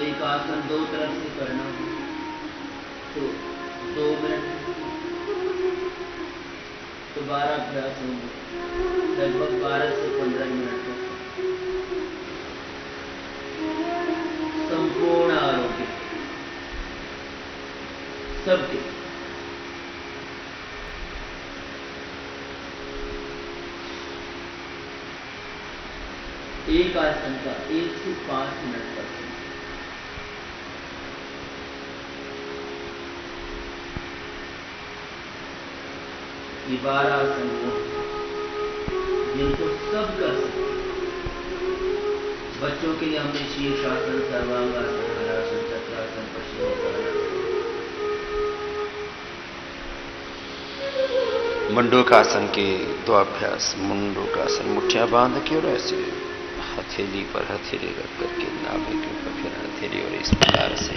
एक आसन दो तरफ से करना तो 2 मिनट, तो 12 अभ्यास होंगे, लगभग 12 से 15 मिनट तक। संपूर्ण आरोग्य सबके। एक आसन का 1 से 5 मिनट तक। ये 12 आसन जिनको सब कर सकते। बच्चों के लिए हमने शीर्षासन, सर्वांगासन, हलासन, चक्रासन, पश्चिमोत्तानासन। मंडूकासन के 2 अभ्यास। मंडूकासन मुठ्ठियां बांध के और ऐसे हथेली पर हथेली रख करके नाभि के ऊपर फिर हथेली, और इस प्रकार से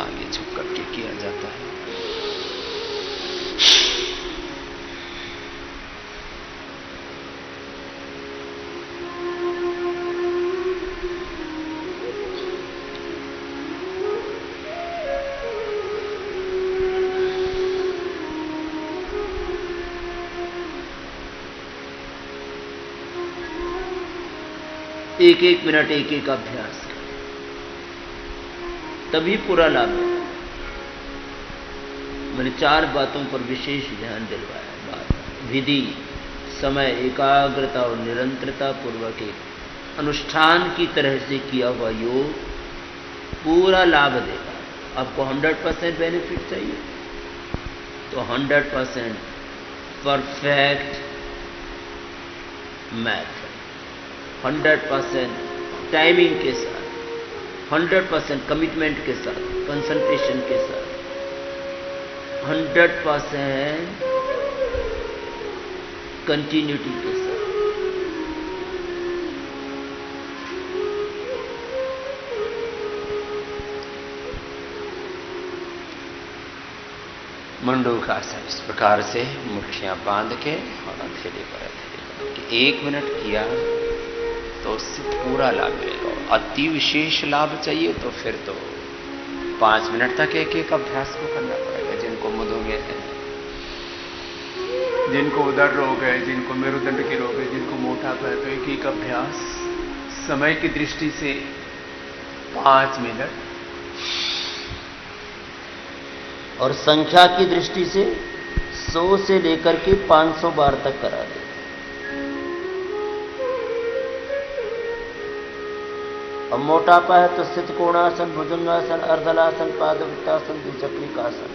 आगे झुक करके किया जाता है। एक एक मिनट एक एक अभ्यास, तभी पूरा लाभ है। मैंने 4 बातों पर विशेष ध्यान दिलवाया। विधि, समय, एकाग्रता और निरंतरता पूर्वक एक अनुष्ठान की तरह से किया हुआ योग पूरा लाभ देगा। आपको 100% बेनिफिट चाहिए तो 100% परफेक्ट मैथ, 100% टाइमिंग के साथ, 100% कमिटमेंट के साथ, कंसंट्रेशन के साथ, 100% कंटिन्यूटी के साथ। मंडूकासन इस प्रकार से मुट्ठियां बांध के और हथेली पर हथेली बांध के 1 मिनट किया तो उससे पूरा लाभ मिलेगा। अति विशेष लाभ चाहिए तो फिर तो 5 मिनट तक एक एक अभ्यास को करना पड़ेगा। जिनको मधुमेह है, जिनको उदर रोग है, जिनको मेरुदंड के रोग है, जिनको मोटापा है, तो एक एक अभ्यास समय की दृष्टि से 5 मिनट और संख्या की दृष्टि से 100 से लेकर के 500 बार तक करा दे। अब मोटापा है तो सितकोणासन, भुजंगासन, अर्धलासन, पादवृत्तासन, द्विचक्रिकासन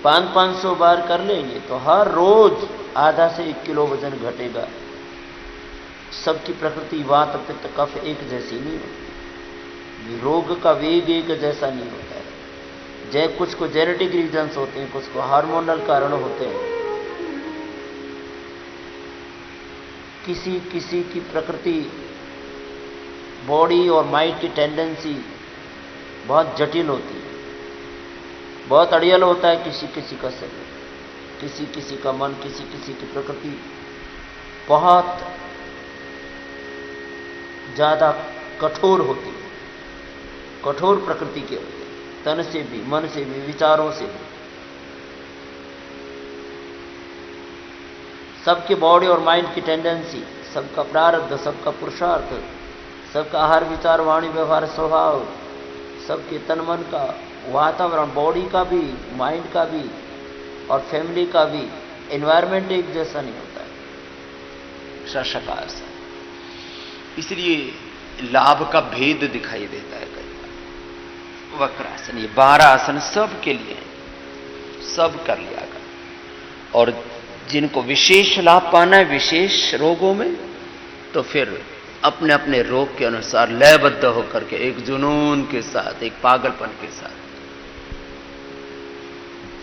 500 बार कर लेंगे तो हर रोज आधा से 1 किलो वजन घटेगा। सबकी प्रकृति वात, पित्त, कफ एक जैसी नहीं होती। रोग का वेग एक जैसा नहीं होता है। कुछ को जेनेटिक रीजन्स होते हैं, कुछ को हार्मोनल कारण होते हैं। किसी किसी की प्रकृति, बॉडी और माइंड की टेंडेंसी बहुत जटिल होती है, बहुत अड़ियल होता है किसी किसी का शरीर, किसी किसी का मन, किसी किसी की प्रकृति बहुत ज्यादा कठोर होती है, कठोर प्रकृति के होते हैं, तन से भी, मन से भी, विचारों से भी। सबके बॉडी और माइंड की टेंडेंसी, सबका प्रारब्ध, सबका पुरुषार्थ, सबका आहार, विचार, वाणी, व्यवहार, स्वभाव, सबके तन मन का वातावरण, बॉडी का भी, माइंड का भी और फैमिली का भी एनवायरमेंट एक जैसा नहीं होता है, शशकार सा। इसलिए लाभ का भेद दिखाई देता है कई बार। वक्रासन, ये 12 आसन सब के लिए, सब कर लिया कर। और जिनको विशेष लाभ पाना है विशेष रोगों में, तो फिर अपने अपने रोग के अनुसार लयबद्ध होकर के एक जुनून के साथ, एक पागलपन के साथ,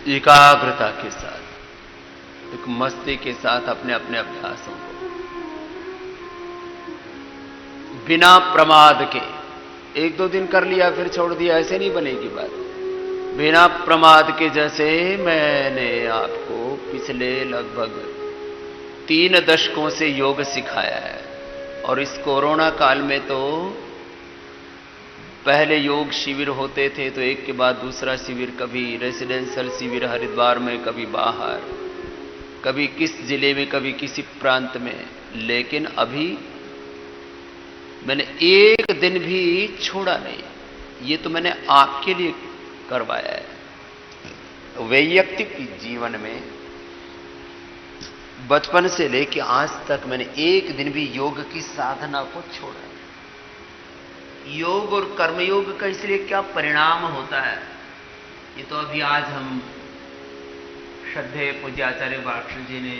एकाग्रता के साथ, एक मस्ती के साथ अपने अपने अभ्यासों को बिना प्रमाद के 1-2 दिन कर लिया फिर छोड़ दिया, ऐसे नहीं बनेगी बात। बिना प्रमाद के, जैसे मैंने आपको पिछले लगभग 3 दशकों से योग सिखाया है, और इस कोरोना काल में तो पहले योग शिविर होते थे तो एक के बाद दूसरा शिविर, कभी रेसिडेंशियल शिविर हरिद्वार में, कभी बाहर, कभी किस जिले में, कभी किसी प्रांत में। लेकिन अभी मैंने एक दिन भी छोड़ा नहीं। ये तो मैंने आपके लिए करवाया है। वैयक्तिक जीवन में बचपन से लेकर आज तक मैंने एक दिन भी योग की साधना को छोड़ा नहीं। योग और कर्मयोग का इसलिए क्या परिणाम होता है, ये तो अभी आज हम श्रद्धेय पूज्य आचार्य बाक्षण जी ने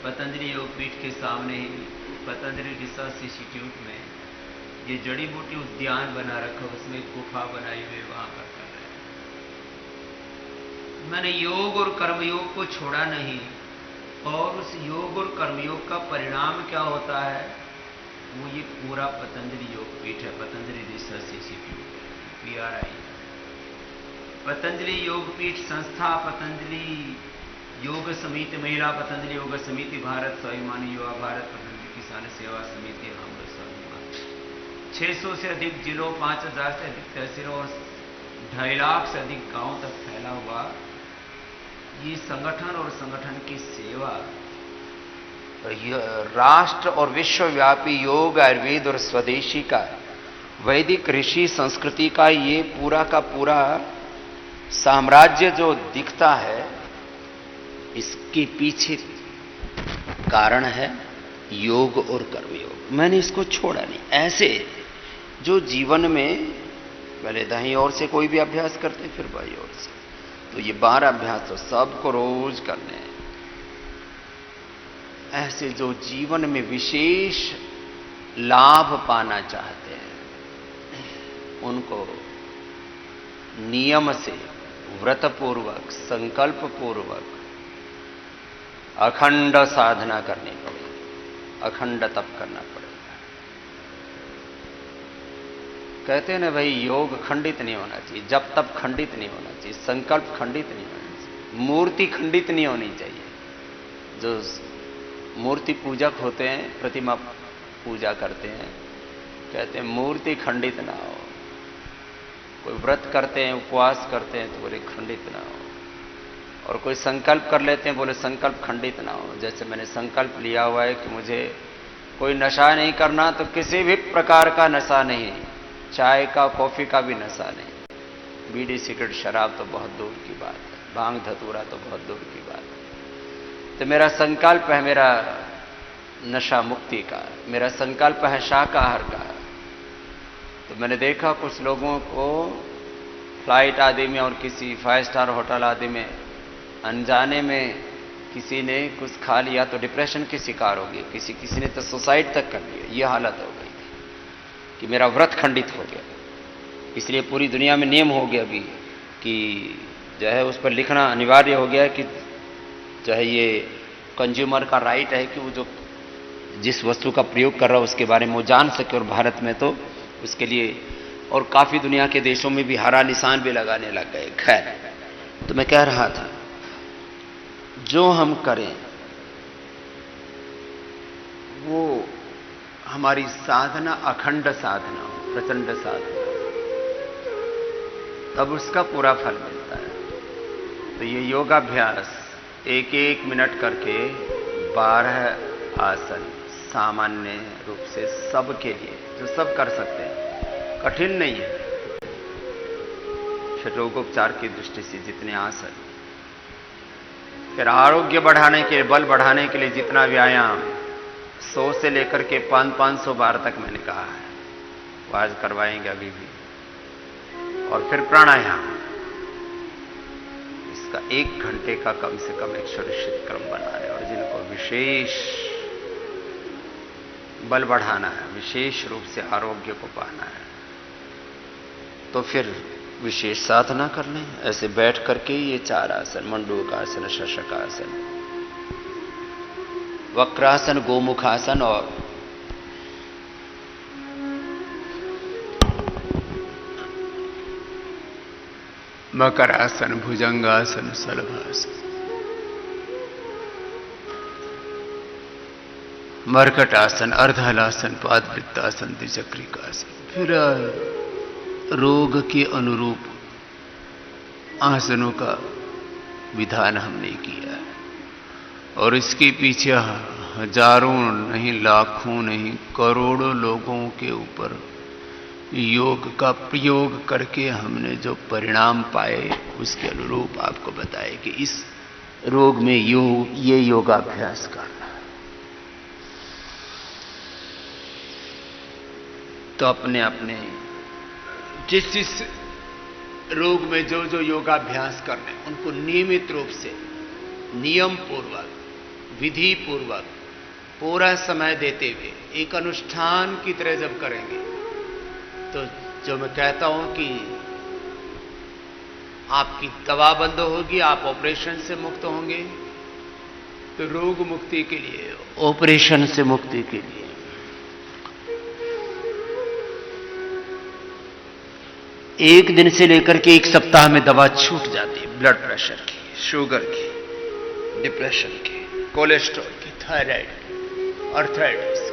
पतंजलि योग पीठ के सामने ही पतंजलि रिसर्च इंस्टीट्यूट में ये जड़ी बूटी उद्यान बना रखा, उसमें गुफा बनाई हुई, वहां पर कर रहे हैं। मैंने योग और कर्मयोग को छोड़ा नहीं, और उस योग और कर्मयोग का परिणाम क्या होता है, वो ये पूरा पतंजलि योग पीठ है, Patanjali research institute, PRI, Patanjali योग पीठ संस्था, पतंजलि योग समिति महिला, पतंजलि योग समिति भारत, स्वाभिमानी युवा भारत, पतंजलि किसान सेवा समिति, हम स्वाभिमान, 600 से अधिक जिलों, 5000 से अधिक तहसीलों और 2.5 लाख से अधिक गांवों तक फैला हुआ ये संगठन और संगठन की सेवा राष्ट्र और विश्वव्यापी योग, आयुर्वेद और स्वदेशी का, वैदिक ऋषि संस्कृति का ये पूरा का पूरा साम्राज्य जो दिखता है, इसके पीछे कारण है योग और कर्मयोग। मैंने इसको छोड़ा नहीं। ऐसे जो जीवन में पहले दाहिनी ओर से कोई भी अभ्यास करते, फिर बाईं ओर से, तो ये 12 अभ्यास तो सबको रोज करने हैं। ऐसे जो जीवन में विशेष लाभ पाना चाहते हैं, उनको नियम से, व्रतपूर्वक, संकल्प पूर्वक अखंड साधना करनी पड़ेगी, अखंड तप करना पड़ेगा। कहते हैं ना भाई, योग खंडित नहीं होना चाहिए, जब तप खंडित नहीं होना चाहिए, संकल्प खंडित नहीं होना चाहिए, मूर्ति खंडित नहीं होनी चाहिए। जो मूर्ति पूजक होते हैं, प्रतिमा पूजा करते हैं, कहते हैं मूर्ति खंडित ना हो। कोई व्रत करते हैं, उपवास करते हैं, तो बोले खंडित ना हो। और कोई संकल्प कर लेते हैं, बोले संकल्प खंडित ना हो। जैसे मैंने संकल्प लिया हुआ है कि मुझे कोई नशा नहीं करना, तो किसी भी प्रकार का नशा नहीं, चाय का, कॉफी का भी नशा नहीं, बीड़ी, सिगरेट, शराब तो बहुत दूर की बात है, भांग धतूरा तो बहुत दूर की बात है। तो मेरा संकल्प है मेरा नशा मुक्ति का, मेरा संकल्प है शाकाहार का। तो मैंने देखा कुछ लोगों को फ्लाइट आदि में और किसी 5 स्टार होटल आदि में अनजाने में किसी ने कुछ खा लिया तो डिप्रेशन के शिकार हो गए, किसी ने तो सुसाइड तक कर लिया। ये हालत हो गई थी कि मेरा व्रत खंडित हो गया। इसलिए पूरी दुनिया में नियम हो गया अभी कि जो है उस पर लिखना अनिवार्य हो गया कि जो है ये कंज्यूमर का राइट है कि वो जो जिस वस्तु का प्रयोग कर रहा है उसके बारे में वो जान सके। और भारत में तो उसके लिए और काफ़ी दुनिया के देशों में भी हरा निशान भी लगाने लग गए। खैर, तो मैं कह रहा था जो हम करें वो हमारी साधना अखंड साधना हो, प्रचंड साधना, तब उसका पूरा फल मिलता है। तो ये योगाभ्यास 1-1 मिनट करके 12 आसन सामान्य रूप से सबके लिए, जो सब कर सकते हैं, कठिन नहीं है। रोगोपचार की दृष्टि से जितने आसन, फिर आरोग्य बढ़ाने के लिए, बल बढ़ाने के लिए जितना व्यायाम, 100 से लेकर के 500 बार तक मैंने कहा है, वो आज करवाएंगे अभी भी। और फिर प्राणायाम, इसका 1 घंटे का कम से कम एक सुनिश्चित क्रम बना है। और जिनको विशेष बल बढ़ाना है, विशेष रूप से आरोग्य को पाना है, तो फिर विशेष साधना कर लें। ऐसे बैठ करके ये 4 आसन, मंडूकासन, शशकासन, वक्रासन, गोमुखासन और मकरासन, भुजंगासन, शलभासन, मर्कटासन, अर्धहलासन, पादवृत्तासन, द्विचक्रिकासन। फिर रोग के अनुरूप आसनों का विधान हमने किया है और इसके पीछे हजारों नहीं, लाखों नहीं, करोड़ों लोगों के ऊपर योग का प्रयोग करके हमने जो परिणाम पाए उसके अनुरूप आपको बताए कि इस रोग में ये योगाभ्यास करना। तो अपने अपने जिस रोग में जो जो योगाभ्यास करने उनको नियमित रूप से, नियम पूर्वक, विधि पूर्वक, पूरा समय देते हुए एक अनुष्ठान की तरह जब करेंगे तो जो मैं कहता हूं कि आपकी दवा बंद होगी, आप ऑपरेशन से मुक्त होंगे, तो रोग मुक्ति के लिए, ऑपरेशन से मुक्ति के लिए एक दिन से लेकर के एक सप्ताह में दवा छूट जाती है। ब्लड प्रेशर की, शुगर की, डिप्रेशन की, कोलेस्ट्रॉल की, थायराइड की, आर्थराइटिस की,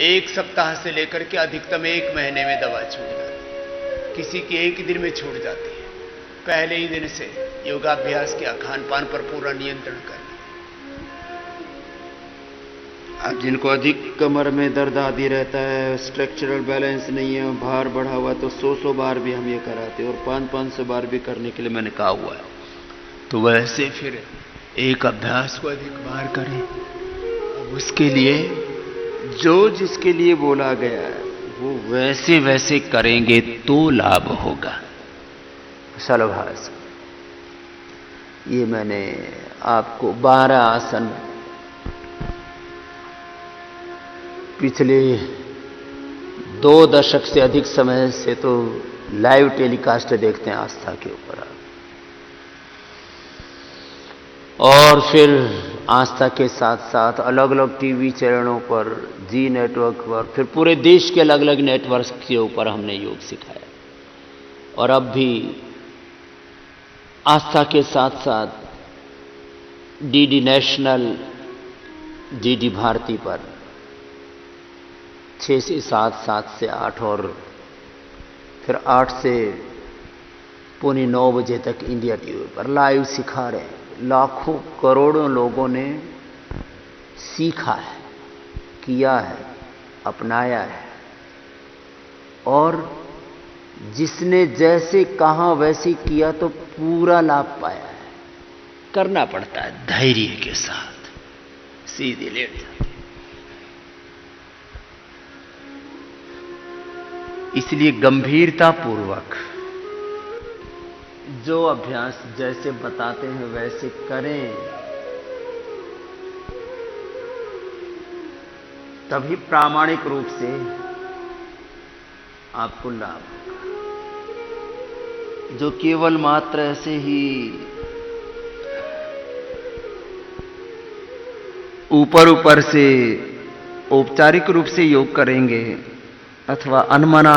एक सप्ताह से लेकर के अधिकतम एक महीने में दवा छूट जाती है। किसी की एक दिन में छूट जाती है। पहले ही दिन से योगाभ्यास किया, खान पान पर पूरा नियंत्रण कर लिया। अब जिनको अधिक कमर में दर्द आदि रहता है, स्ट्रक्चरल बैलेंस नहीं है, भार बढ़ा हुआ, तो 100 बार भी हम ये कराते हैं और 500 बार भी करने के लिए मैंने कहा हुआ है। तो वैसे फिर एक अभ्यास को अधिक बार करें। अब उसके लिए जो जिसके लिए बोला गया है वो वैसे वैसे करेंगे तो लाभ होगा। शलभासन, ये मैंने आपको 12 आसन पिछले 2 दशक से अधिक समय से तो लाइव टेलीकास्ट देखते हैं आस्था के ऊपर, और फिर आस्था के साथ साथ अलग अलग टीवी चैनलों पर, जी नेटवर्क पर, फिर पूरे देश के अलग अलग नेटवर्क के ऊपर हमने योग सिखाया। और अब भी आस्था के साथ साथ डीडी नेशनल, डीडी भारती पर 6 से 7, 7 से 8 और फिर 8 से पौने 9 बजे तक इंडिया टीवी पर लाइव सिखा रहे हैं। लाखों करोड़ों लोगों ने सीखा है, किया है, अपनाया है, और जिसने जैसे कहा वैसे किया तो पूरा लाभ पाया है। करना पड़ता है धैर्य के साथ, सीधे लेट जाते। इसलिए गंभीरता पूर्वक जो अभ्यास जैसे बताते हैं वैसे करें, तभी प्रामाणिक रूप से आपको लाभ होगा। जो केवल मात्र ऐसे ही ऊपर ऊपर से औपचारिक रूप से योग करेंगे अथवा अनमना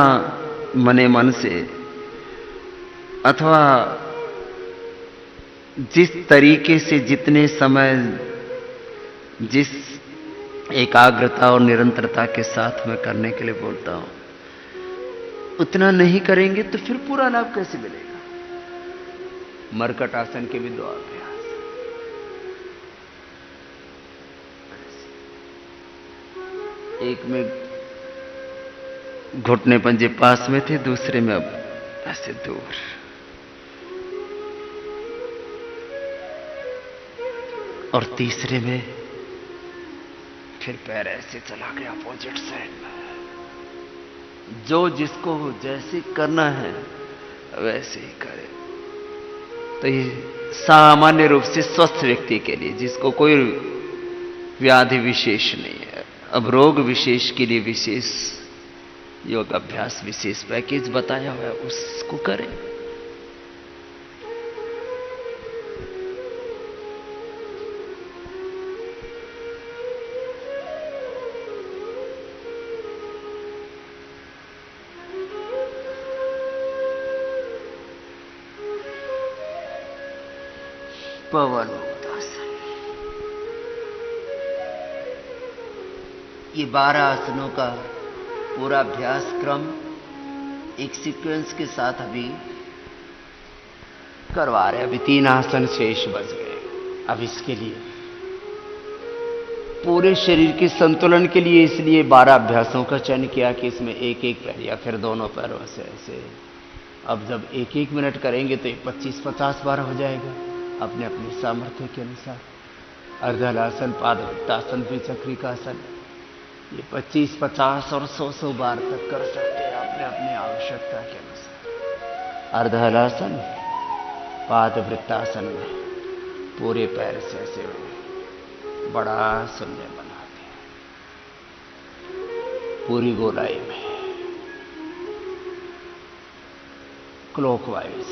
मने मन से, अथवा जिस तरीके से जितने समय जिस एकाग्रता और निरंतरता के साथ मैं करने के लिए बोलता हूं उतना नहीं करेंगे तो फिर पूरा लाभ कैसे मिलेगा। मरकट आसन के भी 2 अभ्यास, एक में घुटने पंजे पास में थे, दूसरे में अब ऐसे दूर। और तीसरे में फिर पैर ऐसे चला गया अपोजिट साइड में। जो जिसको जैसे करना है वैसे ही करे। तो ये सामान्य रूप से स्वस्थ व्यक्ति के लिए, जिसको कोई व्याधि विशेष नहीं है। अब रोग विशेष के लिए विशेष योग अभ्यास, विशेष पैकेज बताया हुआ है, उसको करें। पवन मुक्तासन, ये 12 आसनों का पूरा अभ्यास क्रम एक सीक्वेंस के साथ अभी करवा रहे हैं। अभी 3 आसन शेष बच गए। अब इसके लिए पूरे शरीर के संतुलन के लिए इसलिए 12 अभ्यासों का चयन किया कि इसमें एक एक पैर या फिर दोनों पैरों से ऐसे। अब जब 1-1 मिनट करेंगे तो ये 25-50 बार हो जाएगा अपने अपने सामर्थ्य के अनुसार। अर्धहलासन, पादवृत्तासन, द्विचक्रिकासन, ये 25-50 और 100 बार तक कर सकते हैं अपने अपने आवश्यकता के अनुसार। अर्धहलासन, पादवृत्तासन में पूरे पैर से ऐसे बड़ा शून्य बनाते हैं पूरी गोलाई में, क्लॉकवाइज,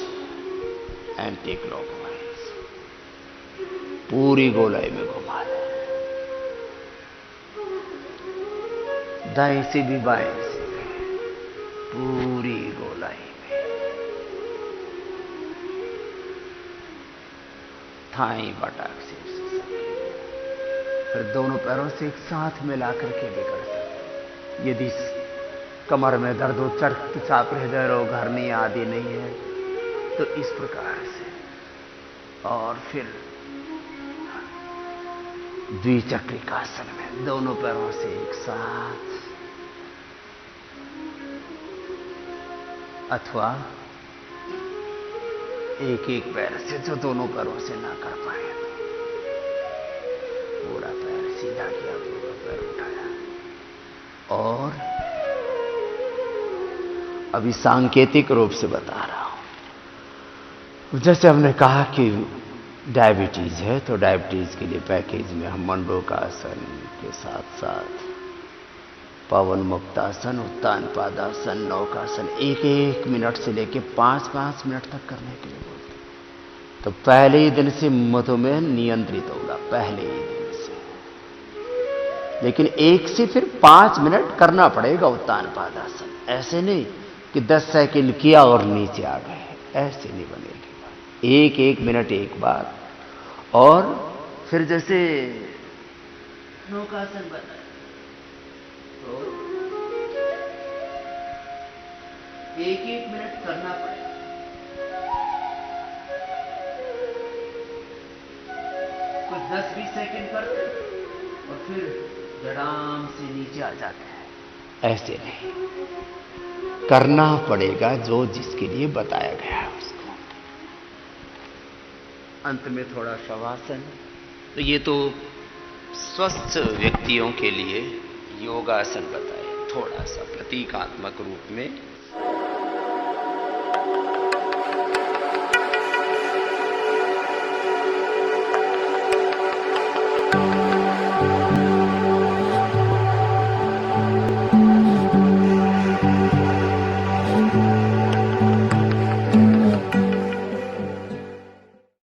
एंटी क्लॉकवाइज, पूरी गोलाई में घुमा लें। दाएं से भी बाएं से पूरी गोलाई में। थाई बटाक से फिर दोनों पैरों से एक साथ मिला करके भी कर सकते। यदि कमर में दर्द हो, रक्तचाप, हृदय रोग, हर्निया आदि नहीं है तो इस प्रकार से। और फिर द्विचक्रिकासन में दोनों पैरों से एक साथ, अथवा एक एक पैर से जो दोनों पैरों से ना कर पाए तो पूरा पैर सीधा किया, पूरा पैर उठाया। और अभी सांकेतिक रूप से बता रहा हूं। जैसे हमने कहा कि डायबिटीज है तो डायबिटीज के लिए पैकेज में हम मंडूकासन के साथ साथ पवन मुक्तासन, उत्तान पादासन, नौकासन 1-1 मिनट से लेके 5-5 मिनट तक करने के लिए बोलते हैं। तो पहले ही दिन से मधुमेह नियंत्रित होगा, पहले ही दिन से। लेकिन 1 से फिर 5 मिनट करना पड़ेगा उत्तान पादासन। ऐसे नहीं कि 10 सेकंड किया और नीचे आ गए, ऐसे नहीं बनेगी। 1-1 मिनट एक बार। और फिर जैसे नौकासन बताया तो 1-1 मिनट करना पड़ेगा। कुछ 10-20 सेकंड करते और फिर जड़ाम से नीचे आ जाते हैं। ऐसे नहीं, करना पड़ेगा जो जिसके लिए बताया गया है उसको। अंत में थोड़ा शवासन। तो ये तो स्वस्थ व्यक्तियों के लिए योगासन बताए, थोड़ा सा प्रतीकात्मक रूप में